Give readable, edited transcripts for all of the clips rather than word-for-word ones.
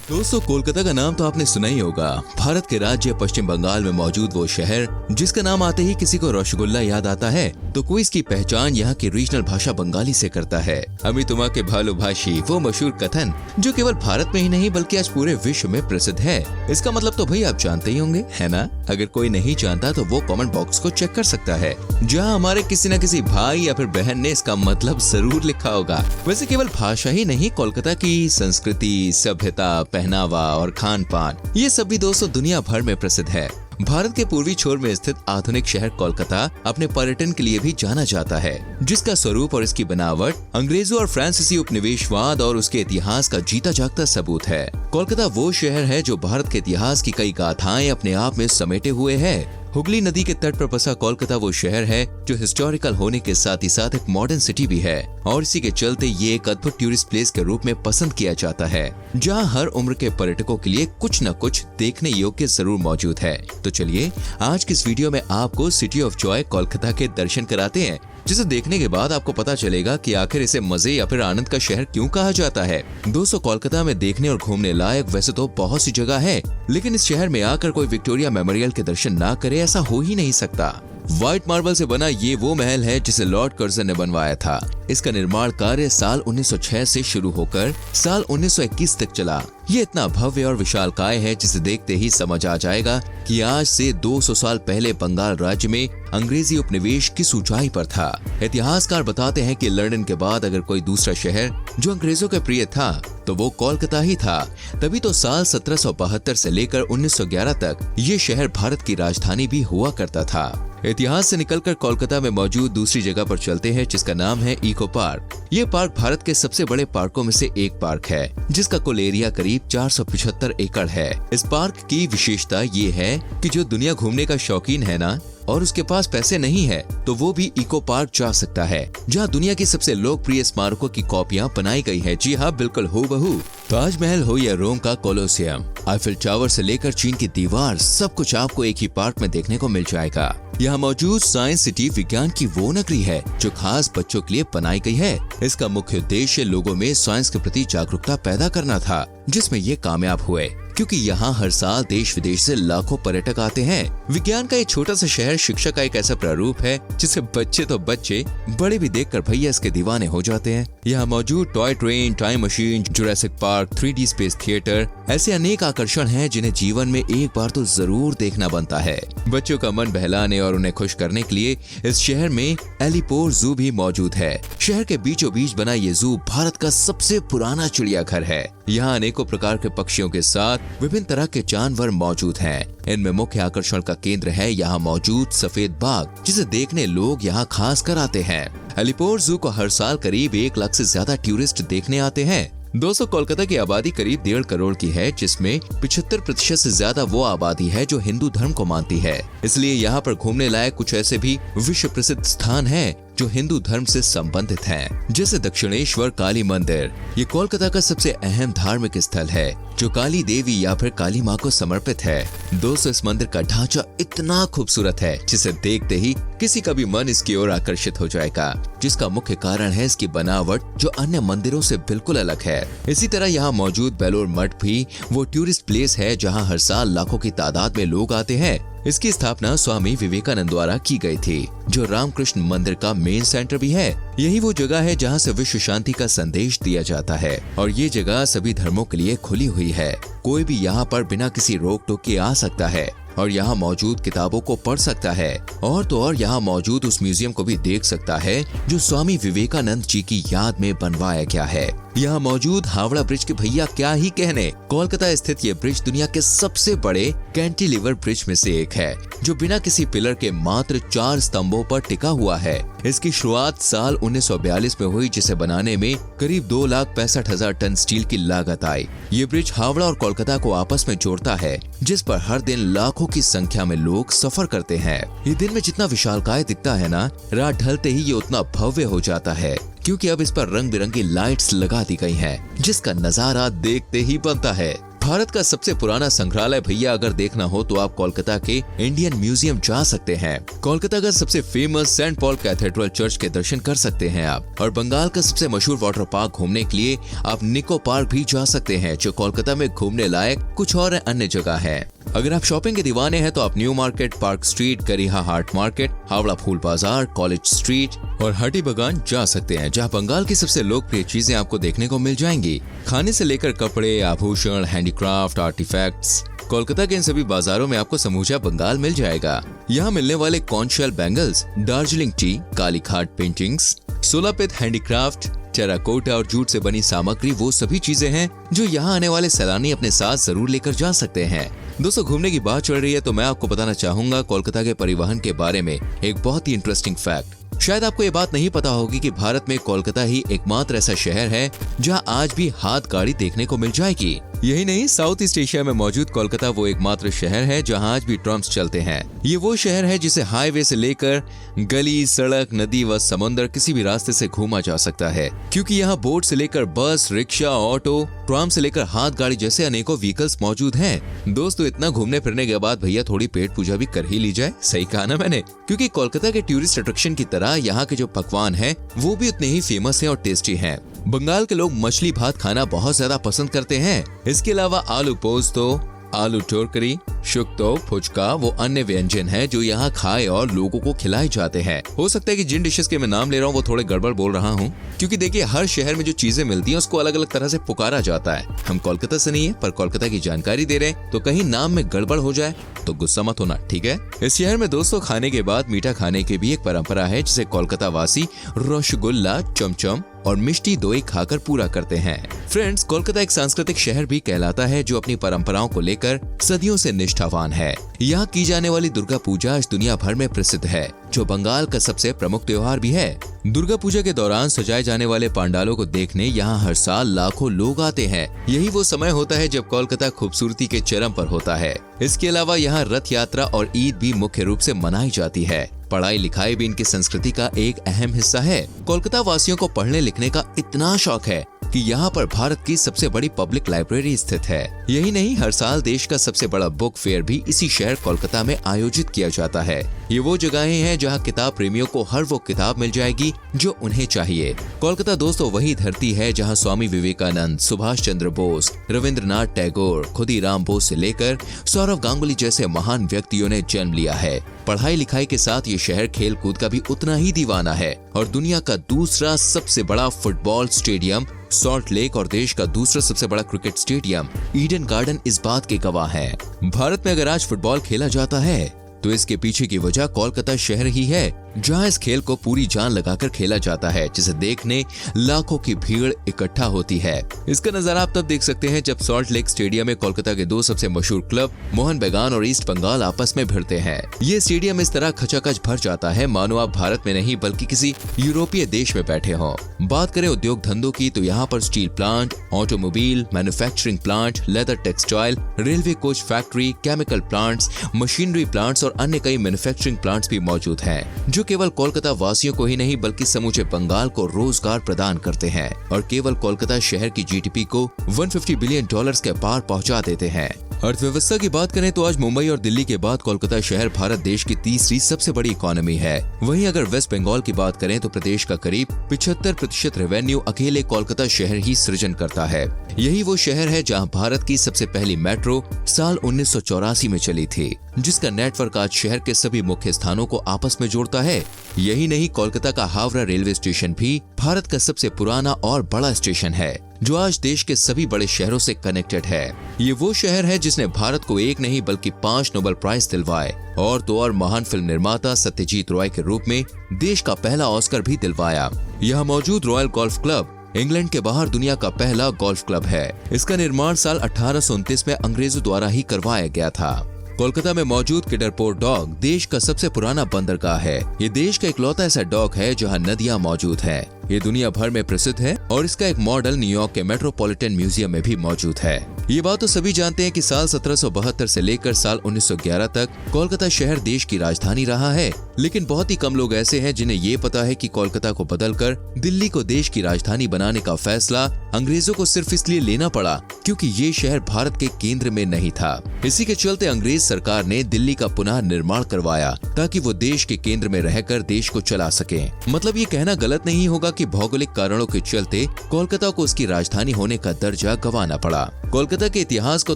दोस्तों, कोलकाता का नाम तो आपने सुना ही होगा। भारत के राज्य पश्चिम बंगाल में मौजूद वो शहर जिसका नाम आते ही किसी को रसगुल्ला याद आता है, तो कोई इसकी पहचान यहाँ की रीजनल भाषा बंगाली से करता है। अमी तुमा के भालू भाषी, वो मशहूर कथन जो केवल भारत में ही नहीं बल्कि आज पूरे विश्व में प्रसिद्ध है। इसका मतलब तो भाई आप जानते ही होंगे, है ना? अगर कोई नहीं जानता तो वो कमेंट बॉक्स को चेक कर सकता है, जहाँ हमारे किसी न किसी भाई या फिर बहन ने इसका मतलब जरूर लिखा होगा। वैसे केवल भाषा ही नहीं, कोलकाता की संस्कृति, सभ्यता, पहनावा और खान पान, ये सब भी दोस्तों दुनिया भर में प्रसिद्ध है। भारत के पूर्वी छोर में स्थित आधुनिक शहर कोलकाता अपने पर्यटन के लिए भी जाना जाता है, जिसका स्वरूप और इसकी बनावट अंग्रेजों और फ्रांसीसी उपनिवेशवाद और उसके इतिहास का जीता जागता सबूत है। कोलकाता वो शहर है जो भारत के इतिहास की कई गाथाएं अपने आप में समेटे हुए है। हुगली नदी के तट पर बसा कोलकाता वो शहर है जो हिस्टोरिकल होने के साथ ही साथ एक मॉडर्न सिटी भी है, और इसी के चलते ये एक अद्भुत टूरिस्ट प्लेस के रूप में पसंद किया जाता है, जहां हर उम्र के पर्यटकों के लिए कुछ न कुछ देखने योग्य जरूर मौजूद है। तो चलिए आज की इस वीडियो में आपको सिटी ऑफ जॉय कोलकाता के दर्शन कराते हैं, जिसे देखने के बाद आपको पता चलेगा कि आखिर इसे मजे या फिर आनंद का शहर क्यों कहा जाता है। दोस्तों, कोलकाता में देखने और घूमने लायक वैसे तो बहुत सी जगह है, लेकिन इस शहर में आकर कोई विक्टोरिया मेमोरियल के दर्शन ना करे ऐसा हो ही नहीं सकता। व्हाइट मार्बल से बना ये वो महल है जिसे लॉर्ड कर्जन ने बनवाया था। इसका निर्माण कार्य साल 1906 से शुरू होकर साल 1921 तक चला। ये इतना भव्य और विशालकाय है जिसे देखते ही समझ आ जाएगा कि आज से 200 साल पहले बंगाल राज्य में अंग्रेजी उपनिवेश किस ऊंचाई पर था। इतिहासकार बताते हैं कि लंदन के बाद अगर कोई दूसरा शहर जो अंग्रेजों के प्रिय था तो वो कोलकाता ही था। तभी तो साल 1772 से लेकर 1911 तक ये शहर भारत की राजधानी भी हुआ करता था। इतिहास से निकलकर कोलकाता में मौजूद दूसरी जगह पर चलते हैं, जिसका नाम है इको पार्क। ये पार्क भारत के सबसे बड़े पार्कों में से एक पार्क है, जिसका कुल एरिया करीब 475 एकड़ है। इस पार्क की विशेषता ये है कि जो दुनिया घूमने का शौकीन है ना, और उसके पास पैसे नहीं है, तो वो भी इको पार्क जा सकता है, जहाँ दुनिया की सबसे लोकप्रिय स्मारकों की कॉपियाँ बनाई गई है। जी हाँ, बिल्कुल हूबहू। ताजमहल हो या रोम का कोलोसियम, आईफिल टावर से लेकर चीन की दीवार, सब कुछ आपको एक ही पार्क में देखने को मिल जाएगा। यहाँ मौजूद साइंस सिटी विज्ञान की वो नगरी है जो खास बच्चों के लिए बनाई गई है। इसका मुख्य उद्देश्य लोगों में साइंस के प्रति जागरूकता पैदा करना था, जिसमें ये कामयाब हुए, क्योंकि यहाँ हर साल देश विदेश से लाखों पर्यटक आते हैं। विज्ञान का एक छोटा सा शहर शिक्षा का एक ऐसा प्रारूप है जिसे बच्चे तो बच्चे, बड़े भी देखकर भैया इसके दीवाने हो जाते हैं। यहाँ मौजूद toy train, time machine, Jurassic park, 3D space theatre, ऐसे अनेक आकर्षण हैं जिन्हें जीवन में एक बार तो जरूर देखना बनता है। बच्चों का मन बहलाने और उन्हें खुश करने के लिए इस शहर में एलिपोर जू भी मौजूद है। शहर के बीचों बीच बना ये जू भारत का सबसे पुराना चिड़ियाघर है। यहाँ अनेकों प्रकार के पक्षियों के साथ विभिन्न तरह के जानवर मौजूद हैं। इनमें मुख्य आकर्षण का केंद्र है यहाँ मौजूद सफेद बाघ, जिसे देखने लोग यहाँ खास कर आते हैं। एलिपोर जू को हर साल करीब 1 लाख से ज्यादा टूरिस्ट देखने आते हैं। दोस्तों, कोलकाता की आबादी करीब 1.5 करोड़ की है, जिसमें 75% से ज्यादा वो आबादी है जो हिंदू धर्म को मानती है। इसलिए यहाँ पर घूमने लायक कुछ ऐसे भी विश्व प्रसिद्ध स्थान हैं जो हिंदू धर्म से संबंधित हैं, जैसे दक्षिणेश्वर काली मंदिर। ये कोलकाता का सबसे अहम धार्मिक स्थल है जो काली देवी या फिर काली माँ को समर्पित है। दोस्तों, इस मंदिर का ढांचा इतना खूबसूरत है जिसे देखते ही किसी का भी मन इसकी ओर आकर्षित हो जाएगा, जिसका मुख्य कारण है इसकी बनावट जो अन्य मंदिरों से बिल्कुल अलग है। इसी तरह यहाँ मौजूद बेलूर मठ भी वो टूरिस्ट प्लेस है जहाँ हर साल लाखों की तादाद में लोग आते हैं। इसकी स्थापना स्वामी विवेकानंद द्वारा की गई थी, जो रामकृष्ण मंदिर का मेन सेंटर भी है। यही वो जगह है जहां से विश्व शांति का संदेश दिया जाता है, और ये जगह सभी धर्मों के लिए खुली हुई है। कोई भी यहाँ पर बिना किसी रोक टोक के आ सकता है और यहाँ मौजूद किताबों को पढ़ सकता है, और तो और यहाँ मौजूद उस म्यूजियम को भी देख सकता है जो स्वामी विवेकानंद जी की याद में बनवाया गया है। यहाँ मौजूद हावड़ा ब्रिज के भैया क्या ही कहने। कोलकाता स्थित ये ब्रिज दुनिया के सबसे बड़े कैंटिलीवर ब्रिज में से एक है, जो बिना किसी पिलर के मात्र 4 स्तंभों पर टिका हुआ है। इसकी शुरुआत साल 1942 में हुई, जिसे बनाने में करीब 2,65,000 टन स्टील की लागत आई। ये ब्रिज हावड़ा और कोलकाता को आपस में जोड़ता है, जिस पर हर दिन लाखों की संख्या में लोग सफर करते हैं। ये दिन में जितना विशालकाय दिखता है ना, रात ढलते ही ये उतना भव्य हो जाता है, क्योंकि अब इस पर रंग बिरंगी लाइट्स लगा दी गई हैं, जिसका नजारा देखते ही बनता है। भारत का सबसे पुराना संग्रहालय भैया अगर देखना हो तो आप कोलकाता के इंडियन म्यूजियम जा सकते हैं। कोलकाता का सबसे famous Saint Paul cathedral church के दर्शन कर सकते हैं आप। और बंगाल का सबसे मशहूर वाटर पार्क घूमने के लिए आप निको पार्क भी जा सकते हैं, जो कोलकाता में घूमने लायक कुछ और अन्य जगह है। अगर आप शॉपिंग के दीवाने हैं तो आप न्यू मार्केट, पार्क स्ट्रीट, करीहा हाट मार्केट, हावड़ा फूल बाजार, कॉलेज स्ट्रीट और हटी बगान जा सकते हैं, जहां बंगाल की सबसे लोकप्रिय चीजें आपको देखने को मिल जाएंगी। खाने से लेकर कपड़े, आभूषण, हैंडीक्राफ्ट, आर्टिफैक्ट्स, कोलकाता के इन सभी बाजारों में आपको समूचा बंगाल मिल जाएगा। यहाँ मिलने वाले कॉन्शल बैंगल्स, दार्जिलिंग टी, काली खाट पेंटिंग्स, सोलापित हैंडीक्राफ्ट, टेराकोटा और जूट से बनी सामग्री वो सभी चीजें हैं जो यहाँ आने वाले सैलानी अपने साथ जरूर लेकर जा सकते हैं। दोस्तों, घूमने की बात चल रही है तो मैं आपको बताना चाहूंगा कोलकाता के परिवहन के बारे में एक बहुत ही इंटरेस्टिंग फैक्ट। शायद आपको ये बात नहीं पता होगी कि भारत में कोलकाता ही एकमात्र ऐसा शहर है जहां आज भी हाथ गाड़ी देखने को मिल जाएगी। यही नहीं, साउथ ईस्ट एशिया में मौजूद कोलकाता वो एकमात्र शहर है जहां आज भी ट्रम्स चलते हैं। ये वो शहर है जिसे हाईवे से लेकर गली, सड़क, नदी व समुद्र किसी भी रास्ते से घूमा जा सकता है, क्योंकि यहाँ बोट से लेकर बस, रिक्शा, ऑटो, ट्राम से लेकर हाथ गाड़ी जैसे अनेकों व्हीकल्स मौजूद हैं। दोस्तों, इतना घूमने फिरने के बाद भैया थोड़ी पेट पूजा भी कर ही ली जाए। सही कहा ना मैंने? क्योंकि कोलकाता के टूरिस्ट अट्रैक्शन की तरह यहाँ के जो पकवान हैं वो भी उतने ही फेमस हैं और टेस्टी हैं। बंगाल के लोग मछली भात खाना बहुत ज्यादा पसंद करते हैं। इसके अलावा आलू पोस्तो, आलू टोरकरी, शुक्तो, फुचका वो अन्य व्यंजन हैं जो यहाँ खाए और लोगों को खिलाए जाते हैं। हो सकता है कि जिन डिशेस के मैं नाम ले रहा हूँ वो थोड़े गड़बड़ बोल रहा हूँ, क्योंकि देखिए हर शहर में जो चीजें मिलती हैं उसको अलग अलग तरह से पुकारा जाता है। हम कोलकाता से नहीं है पर कोलकाता की जानकारी दे रहे हैं, तो कहीं नाम में गड़बड़ हो जाए तो गुस्सा मत होना, ठीक है? इस शहर में दोस्तों खाने के बाद मीठा खाने की भी एक परंपरा है, जिसे कोलकाता वासी रसगुल्ला, चमचम और मिष्टी दोई खाकर पूरा करते हैं। फ्रेंड्स, कोलकाता एक सांस्कृतिक शहर भी कहलाता है जो अपनी परंपराओं को लेकर सदियों से निष्ठावान है। यहाँ की जाने वाली दुर्गा पूजा आज दुनिया भर में प्रसिद्ध है, जो बंगाल का सबसे प्रमुख त्योहार भी है। दुर्गा पूजा के दौरान सजाए जाने वाले पंडालों को देखने यहाँ हर साल लाखों लोग आते हैं। यही वो समय होता है जब कोलकाता खूबसूरती के चरम पर होता है। इसके अलावा यहाँ रथ यात्रा और ईद भी मुख्य रूप से मनाई जाती है। पढ़ाई लिखाई भी इनकी संस्कृति का एक अहम हिस्सा है। कोलकाता वासियों को पढ़ने लिखने का इतना शौक है कि यहाँ पर भारत की सबसे बड़ी पब्लिक लाइब्रेरी स्थित है। यही नहीं, हर साल देश का सबसे बड़ा बुक फेयर भी इसी शहर कोलकाता में आयोजित किया जाता है। ये वो जगहें हैं जहाँ किताब प्रेमियों को हर वो किताब मिल जाएगी जो उन्हें चाहिए। कोलकाता दोस्तों वही धरती है जहाँ स्वामी विवेकानंद, सुभाष चंद्र बोस, रविंद्रनाथ टैगोर, खुदीराम बोस से लेकर सौरव गांगुली जैसे महान व्यक्तियों ने जन्म लिया है। पढ़ाई लिखाई के साथ ये शहर खेल कूद का भी उतना ही दीवाना है और दुनिया का दूसरा सबसे बड़ा फुटबॉल स्टेडियम सॉल्ट लेक और देश का दूसरा सबसे बड़ा क्रिकेट स्टेडियम ईडन गार्डन इस बात के गवाह हैं। भारत में अगर आज फुटबॉल खेला जाता है तो इसके पीछे की वजह कोलकाता शहर ही है, जहां इस खेल को पूरी जान लगाकर खेला जाता है, जिसे देखने लाखों की भीड़ इकट्ठा होती है। इसका नजारा आप तब देख सकते हैं जब सॉल्ट लेक स्टेडियम में कोलकाता के दो सबसे मशहूर क्लब मोहन बेगान और ईस्ट बंगाल आपस में भिड़ते हैं। ये स्टेडियम इस तरह खचाखच भर जाता है मानो आप भारत में नहीं बल्कि किसी यूरोपीय देश में बैठे हों। बात करें उद्योग धंधों की तो यहाँ पर steel plant, automobile manufacturing plant, leather textile, railway coach factory, chemical plants, machinery plants और अन्य कई मैन्युफैक्चरिंग प्लांट्स भी मौजूद हैं, जो केवल कोलकाता वासियों को ही नहीं बल्कि समूचे बंगाल को रोजगार प्रदान करते हैं और केवल कोलकाता शहर की जीडीपी को $150 बिलियन के पार पहुंचा देते हैं। अर्थव्यवस्था की बात करें तो आज मुंबई और दिल्ली के बाद कोलकाता शहर भारत देश की तीसरी सबसे बड़ी इकोनॉमी है। वहीं अगर वेस्ट बंगाल की बात करें तो प्रदेश का करीब 75% रेवेन्यू अकेले कोलकाता शहर ही सृजन करता है। यही वो शहर है जहां भारत की सबसे पहली मेट्रो साल 1984 में चली थी, जिसका नेटवर्क आज शहर के सभी मुख्य स्थानों को आपस में जोड़ता है। यही नहीं, कोलकाता का हावड़ा रेलवे स्टेशन भी भारत का सबसे पुराना और बड़ा स्टेशन है, जो आज देश के सभी बड़े शहरों से कनेक्टेड है। ये वो शहर है जिसने भारत को एक नहीं बल्कि 5 नोबेल प्राइज दिलवाए और तो और महान फिल्म निर्माता सत्यजीत रॉय के रूप में देश का पहला ऑस्कर भी दिलवाया। यहाँ मौजूद रॉयल गोल्फ क्लब इंग्लैंड के बाहर दुनिया का पहला गोल्फ क्लब है। इसका निर्माण साल 1829 में अंग्रेजों द्वारा ही करवाया गया था। कोलकाता में मौजूद किडरपोर्ट डॉक देश का सबसे पुराना बंदरगाह है। ये देश का इकलौता ऐसा डॉक है जहां नदियां मौजूद है। ये दुनिया भर में प्रसिद्ध है और इसका एक मॉडल न्यूयॉर्क के मेट्रोपॉलिटन म्यूजियम में भी मौजूद है। ये बात तो सभी जानते हैं कि साल 1772 से लेकर साल 1911 तक कोलकाता शहर देश की राजधानी रहा है, लेकिन बहुत ही कम लोग ऐसे हैं जिन्हें ये पता है कि कोलकाता को बदलकर दिल्ली को देश की राजधानी बनाने का फैसला अंग्रेजों को सिर्फ इसलिए लेना पड़ा क्योंकि ये शहर भारत के केंद्र में नहीं था। इसी के चलते अंग्रेज सरकार ने दिल्ली का पुनः निर्माण करवाया ताकि वो देश के केंद्र में रहकर देश को चला सके। मतलब ये कहना गलत नहीं होगा कि भौगोलिक कारणों के चलते कोलकाता को उसकी राजधानी होने का दर्जा गंवाना पड़ा। कोलकाता के इतिहास को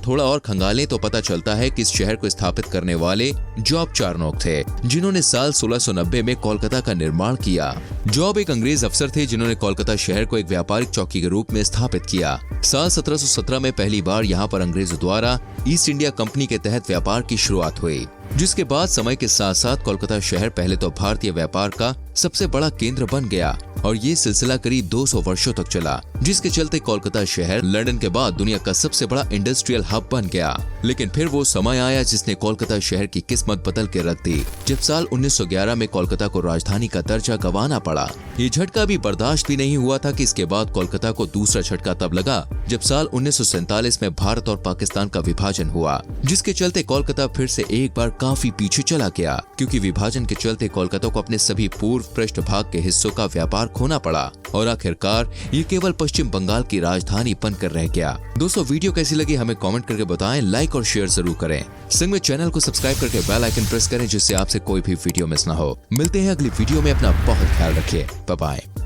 थोड़ा और खंगालें तो पता चलता है कि इस शहर को स्थापित करने वाले जॉब चार्नोक थे, जिन्होंने साल 1690 में कोलकाता का निर्माण किया। जॉब एक अंग्रेज अफसर थे जिन्होंने कोलकाता शहर को एक व्यापारिक चौकी के रूप में स्थापित किया। साल 1717 में पहली बार यहाँ पर अंग्रेजों द्वारा ईस्ट इंडिया कंपनी के तहत व्यापार की शुरुआत हुई, जिसके बाद समय के साथ साथ कोलकाता शहर पहले तो भारतीय व्यापार का सबसे बड़ा केंद्र बन गया और ये सिलसिला करीब 200 वर्षों तक चला, जिसके चलते कोलकाता शहर लंदन के बाद दुनिया का सबसे बड़ा इंडस्ट्रियल हब बन गया। लेकिन फिर वो समय आया जिसने कोलकाता शहर की किस्मत बदल के रख दी, जब साल 1911 में कोलकाता को राजधानी का दर्जा गंवाना पड़ा। ये झटका भी बर्दाश्त भी नहीं हुआ था कि इसके बाद कोलकाता को दूसरा झटका तब लगा जब साल 1947 में भारत और पाकिस्तान का विभाजन हुआ, जिसके चलते कोलकाता फिर से एक बार काफी पीछे चला गया, क्योंकि विभाजन के चलते कोलकाता को अपने सभी पूर्व पृष्ठ भाग के हिस्सों का व्यापार खोना पड़ा और आखिरकार ये केवल पश्चिम बंगाल की राजधानी बनकर रह गया। दोस्तों, वीडियो कैसी लगी हमें कमेंट करके बताएं, लाइक और शेयर जरूर करें। संग में चैनल को सब्सक्राइब करके बेल आइकन प्रेस करें जिससे आपसे कोई भी वीडियो मिस ना हो। मिलते हैं अगली वीडियो में, अपना बहुत ख्याल रखिए। Bye bye.